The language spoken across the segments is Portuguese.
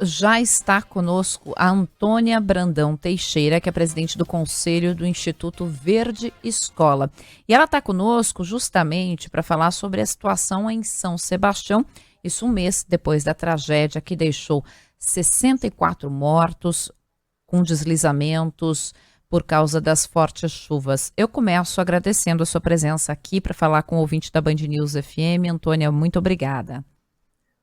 já está conosco a Antônia Brandão Teixeira, que é presidente do Conselho do Instituto Verde Escola. E ela está conosco justamente para falar sobre a situação em São Sebastião, isso um mês depois da tragédia que deixou 64 mortos com deslizamentos por causa das fortes chuvas. Eu começo agradecendo a sua presença aqui para falar com o ouvinte da Band News FM. Antônia, muito obrigada.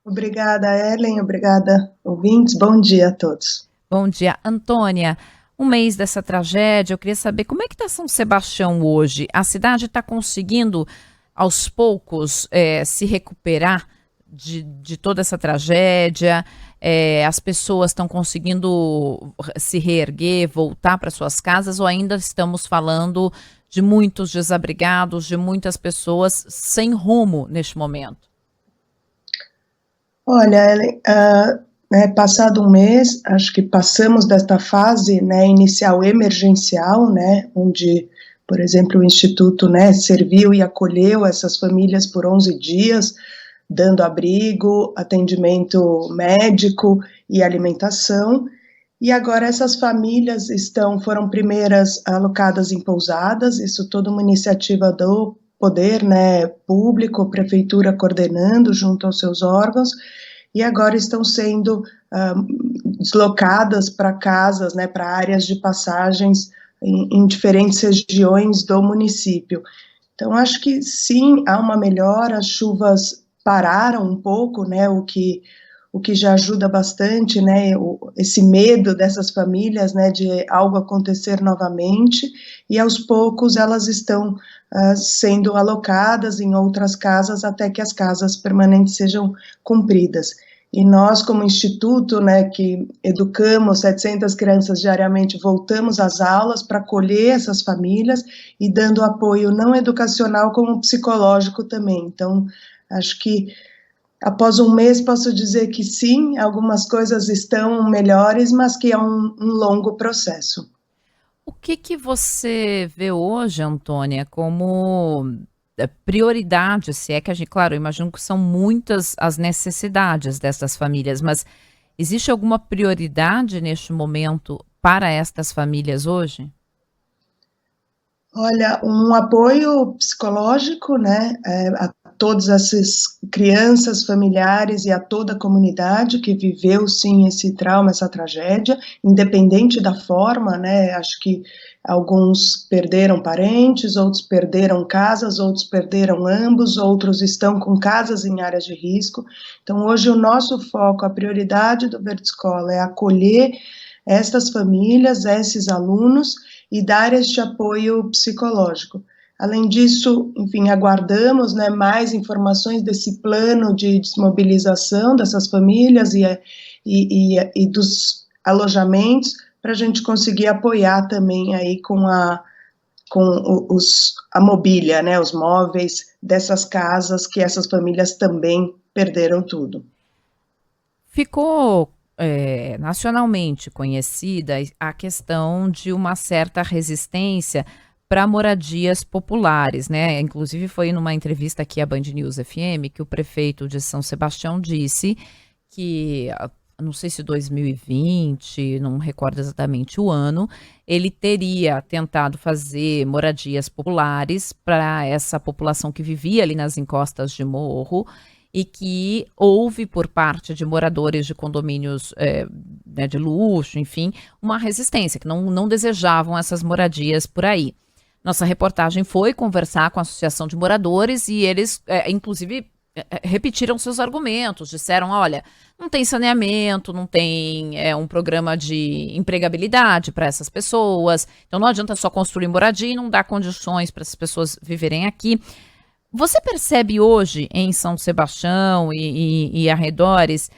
Obrigada, Ellen. Obrigada, ouvintes. Bom dia a todos. Bom dia, Antônia. Um mês dessa tragédia, eu queria saber como é que está São Sebastião hoje? A cidade está conseguindo, aos poucos, se recuperar de toda essa tragédia? As pessoas estão conseguindo se reerguer, voltar para suas casas, ou ainda estamos falando de muitos desabrigados, de muitas pessoas sem rumo neste momento? Olha, Ellen, passado um mês, acho que passamos desta fase, né, inicial emergencial, né, onde, por exemplo, o Instituto, né, serviu e acolheu essas famílias por 11 dias, dando abrigo, atendimento médico e alimentação. E agora essas famílias foram primeiras alocadas em pousadas, isso toda uma iniciativa do poder, né, público, prefeitura coordenando junto aos seus órgãos, e agora estão sendo deslocadas para casas, né, para áreas de passagens em diferentes regiões do município. Então, acho que sim, há uma melhora, as chuvas pararam um pouco, né, o que já ajuda bastante, né, esse medo dessas famílias, né, de algo acontecer novamente, e aos poucos elas estão sendo alocadas em outras casas até que as casas permanentes sejam cumpridas. E nós, como instituto, né, que educamos 700 crianças diariamente, voltamos às aulas para acolher essas famílias e dando apoio não educacional como psicológico também. Então, acho que após um mês posso dizer que sim, algumas coisas estão melhores, mas que é um longo processo. O que você vê hoje, Antônia, como prioridade, se é que a gente, claro, eu imagino que são muitas as necessidades dessas famílias, mas existe alguma prioridade neste momento para estas famílias hoje? Olha, um apoio psicológico, né, a todas essas crianças, familiares e a toda a comunidade que viveu, sim, esse trauma, essa tragédia, independente da forma, né, acho que alguns perderam parentes, outros perderam casas, outros perderam ambos, outros estão com casas em áreas de risco. Então, hoje o nosso foco, a prioridade do Verde Escola é acolher estas famílias, esses alunos, e dar este apoio psicológico. Além disso, enfim, aguardamos, né, mais informações desse plano de desmobilização dessas famílias e dos alojamentos, para a gente conseguir apoiar também aí com a mobília, né, os móveis dessas casas que essas famílias também perderam tudo. Ficou nacionalmente conhecida a questão de uma certa resistência para moradias populares, né? Inclusive foi numa entrevista aqui à Band News FM que o prefeito de São Sebastião disse que, não sei se 2020, não recordo exatamente o ano, ele teria tentado fazer moradias populares para essa população que vivia ali nas encostas de morro, e que houve por parte de moradores de condomínios né, de luxo, enfim, uma resistência, que não desejavam essas moradias por aí. Nossa reportagem foi conversar com a Associação de Moradores e eles, inclusive, repetiram seus argumentos, disseram, olha, não tem saneamento, não tem um programa de empregabilidade para essas pessoas, então não adianta só construir moradia e não dar condições para essas pessoas viverem aqui. Você percebe hoje em São Sebastião e arredores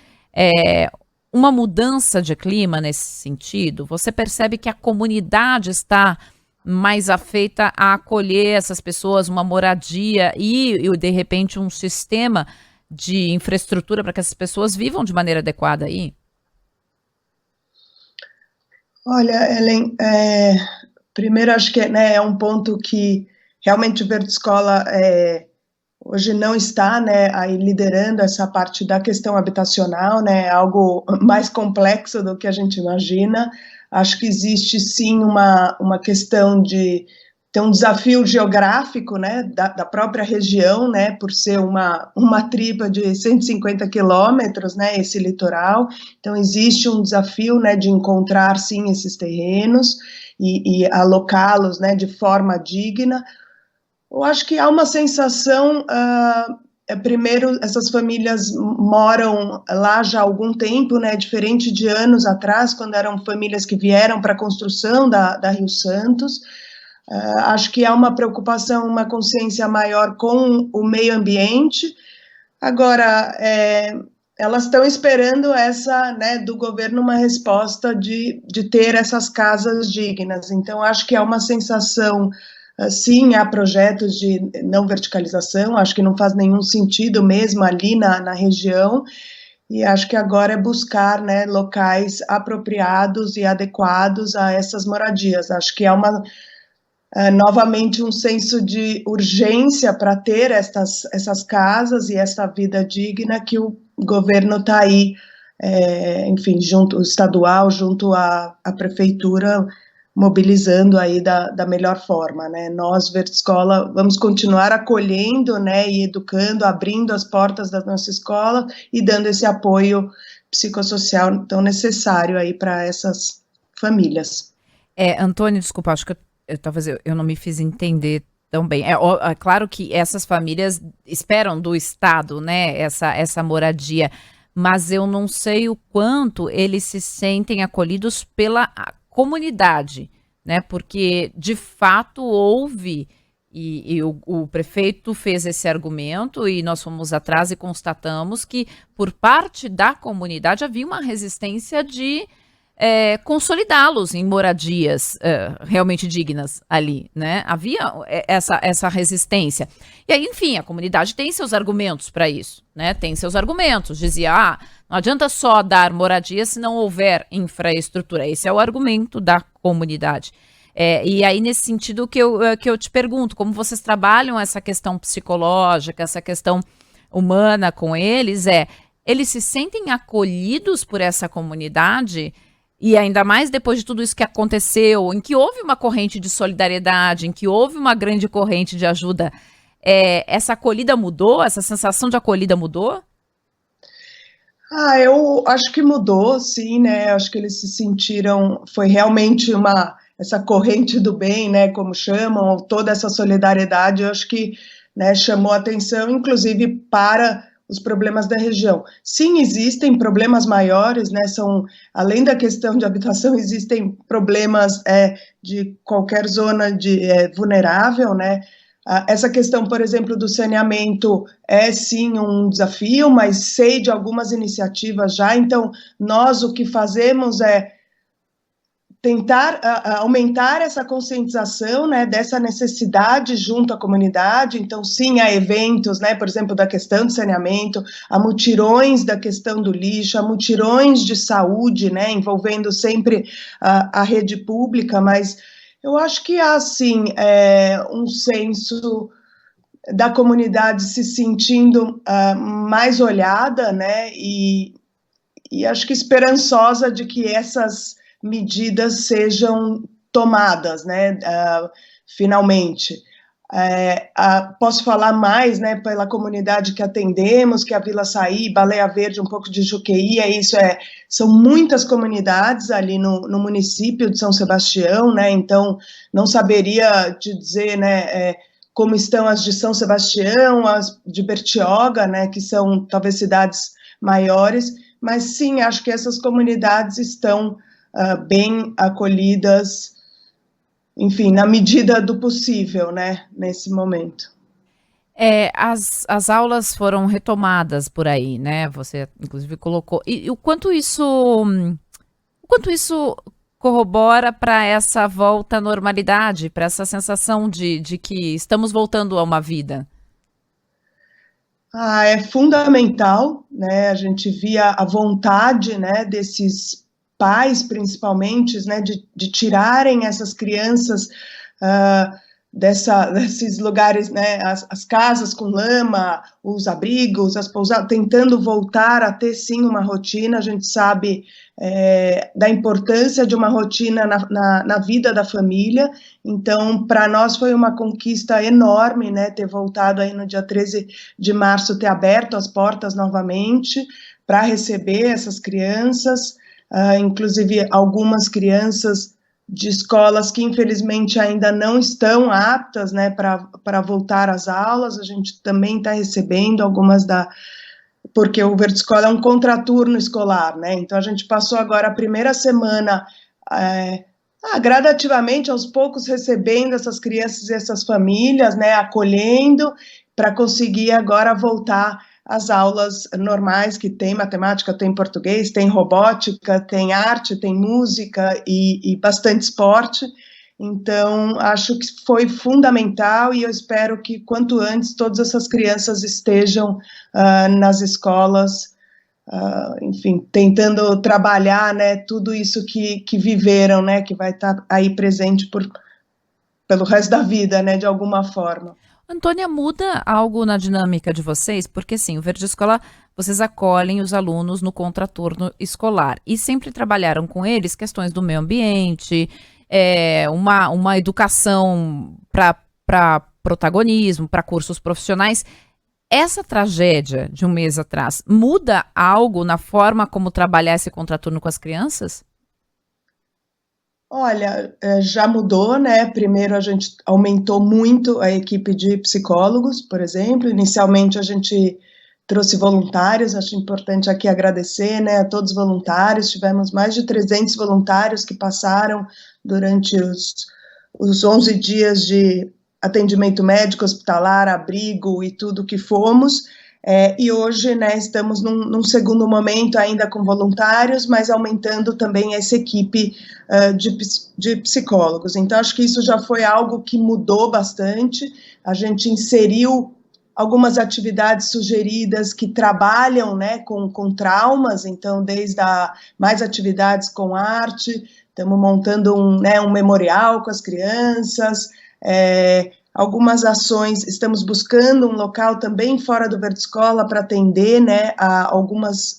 uma mudança de clima nesse sentido? Você percebe que a comunidade está mais afeita a acolher essas pessoas, uma moradia e de repente um sistema de infraestrutura para que essas pessoas vivam de maneira adequada aí? Olha, Ellen, primeiro acho que, né, é um ponto que realmente o Verde Escola hoje não está, né, aí liderando essa parte da questão habitacional, né, algo mais complexo do que a gente imagina. Acho que existe sim uma questão de ter um desafio geográfico, né, da própria região, né, por ser uma tripa de 150 quilômetros, né, esse litoral. Então existe um desafio, né, de encontrar sim esses terrenos e alocá-los, né, de forma digna. Eu acho que há uma sensação, primeiro, essas famílias moram lá já há algum tempo, né, diferente de anos atrás, quando eram famílias que vieram para a construção da Rio Santos. Acho que há uma preocupação, uma consciência maior com o meio ambiente. Agora, elas estão esperando essa, né, do governo uma resposta de ter essas casas dignas. Então, acho que há uma sensação. Sim, há projetos de não verticalização, acho que não faz nenhum sentido mesmo ali na região, e acho que agora é buscar, né, locais apropriados e adequados a essas moradias. Acho que há novamente um senso de urgência para ter essas casas e essa vida digna que o governo está aí, enfim, junto estadual, junto à prefeitura, mobilizando aí da melhor forma, né? Nós, Verde Escola, vamos continuar acolhendo, né, e educando, abrindo as portas da nossa escola e dando esse apoio psicossocial tão necessário aí para essas famílias. Antônio, desculpa, acho que talvez eu não me fiz entender tão bem. É claro que essas famílias esperam do Estado, né, essa moradia, mas eu não sei o quanto eles se sentem acolhidos pela comunidade, né? Porque de fato houve, e o prefeito fez esse argumento, e nós fomos atrás e constatamos que por parte da comunidade havia uma resistência de consolidá-los em moradias realmente dignas ali, né? Havia essa resistência. E aí, enfim, a comunidade tem seus argumentos para isso, né? Tem seus argumentos. Dizia, não adianta só dar moradia se não houver infraestrutura. Esse é o argumento da comunidade. E aí, nesse sentido, que eu te pergunto, como vocês trabalham essa questão psicológica, essa questão humana com eles, eles se sentem acolhidos por essa comunidade? E ainda mais depois de tudo isso que aconteceu, em que houve uma corrente de solidariedade, em que houve uma grande corrente de ajuda, essa acolhida mudou? Essa sensação de acolhida mudou? Eu acho que mudou, sim, né? Acho que eles se sentiram, foi realmente essa corrente do bem, né? Como chamam, toda essa solidariedade, eu acho que, né, chamou atenção, inclusive para os problemas da região. Sim, existem problemas maiores, né, além da questão de habitação, existem problemas de qualquer zona vulnerável, né, essa questão, por exemplo, do saneamento é sim um desafio, mas sei de algumas iniciativas já, então nós o que fazemos é tentar aumentar essa conscientização, né, dessa necessidade junto à comunidade. Então, sim, há eventos, né, por exemplo, da questão do saneamento, há mutirões da questão do lixo, há mutirões de saúde, né, envolvendo sempre a rede pública, mas eu acho que há, sim, um senso da comunidade se sentindo mais olhada, né, e acho que esperançosa de que essas medidas sejam tomadas, né, finalmente. Posso falar mais, né, pela comunidade que atendemos, que é a Vila Saí, Baleia Verde, um pouco de Juqueí, são muitas comunidades ali no município de São Sebastião, né, então não saberia te dizer, né, como estão as de São Sebastião, as de Bertioga, né, que são talvez cidades maiores, mas sim, acho que essas comunidades estão bem acolhidas, enfim, na medida do possível, né, nesse momento. As aulas foram retomadas por aí, né? Você, inclusive, colocou. E o quanto isso corrobora para essa volta à normalidade, para essa sensação de que estamos voltando a uma vida? É fundamental, né? A gente via a vontade, né, desses pais, principalmente, né, de tirarem essas crianças desses lugares, né, as casas com lama, os abrigos, as pousadas, tentando voltar a ter, sim, uma rotina. A gente sabe da importância de uma rotina na vida da família. Então, para nós foi uma conquista enorme, né, ter voltado aí no dia 13 de março, ter aberto as portas novamente para receber essas crianças, inclusive algumas crianças de escolas que, infelizmente, ainda não estão aptas, né, para voltar às aulas. A gente também está recebendo algumas porque o Verde Escola é um contraturno escolar, né, então a gente passou agora a primeira semana, gradativamente, aos poucos, recebendo essas crianças e essas famílias, né, acolhendo, para conseguir agora voltar as aulas normais, que tem matemática, tem português, tem robótica, tem arte, tem música e bastante esporte. Então, acho que foi fundamental e eu espero que, quanto antes, todas essas crianças estejam nas escolas, enfim, tentando trabalhar, né, tudo isso que viveram, né, que vai estar aí presente pelo resto da vida, né, de alguma forma. Antônia, muda algo na dinâmica de vocês? Porque, sim, o Verde Escola, vocês acolhem os alunos no contraturno escolar e sempre trabalharam com eles questões do meio ambiente, uma educação para protagonismo, para cursos profissionais. Essa tragédia de um mês atrás muda algo na forma como trabalhar esse contraturno com as crianças? Olha, já mudou, né? Primeiro a gente aumentou muito a equipe de psicólogos, por exemplo. Inicialmente a gente trouxe voluntários, acho importante aqui agradecer, né, a todos os voluntários. Tivemos mais de 300 voluntários que passaram durante os 11 dias de atendimento médico, hospitalar, abrigo e tudo que fomos. E hoje, né, estamos num segundo momento ainda com voluntários, mas aumentando também essa equipe de psicólogos. Então, acho que isso já foi algo que mudou bastante. A gente inseriu algumas atividades sugeridas que trabalham, né, com traumas, então, desde mais atividades com arte, estamos montando um memorial com as crianças, algumas ações, estamos buscando um local também fora do Verde Escola para atender, né,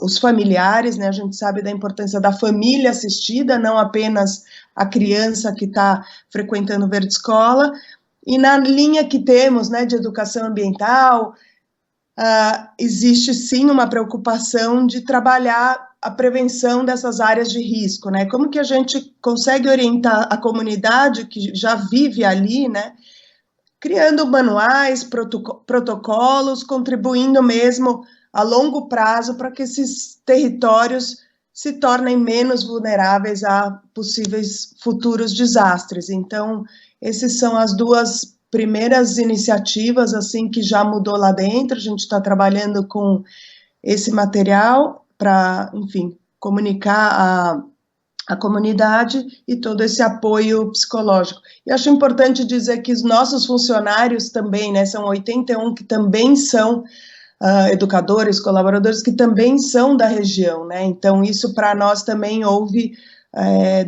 os familiares, né, a gente sabe da importância da família assistida, não apenas a criança que está frequentando o Verde Escola. E na linha que temos, né, de educação ambiental, existe sim uma preocupação de trabalhar a prevenção dessas áreas de risco, né, como que a gente consegue orientar a comunidade que já vive ali, né, criando manuais, protocolos, contribuindo mesmo a longo prazo para que esses territórios se tornem menos vulneráveis a possíveis futuros desastres. Então, essas são as duas primeiras iniciativas, assim, que já mudou lá dentro. A gente está trabalhando com esse material para, enfim, comunicar a comunidade e todo esse apoio psicológico. E acho importante dizer que os nossos funcionários também, né, são 81 que também são educadores, colaboradores que também são da região, né, então isso para nós também houve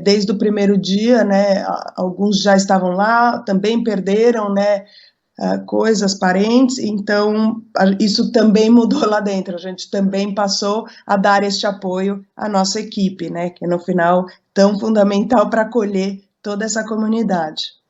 desde o primeiro dia, né, alguns já estavam lá, também perderam, né, coisas, parentes, então isso também mudou lá dentro, a gente também passou a dar este apoio à nossa equipe, né, que no final tão fundamental para acolher toda essa comunidade.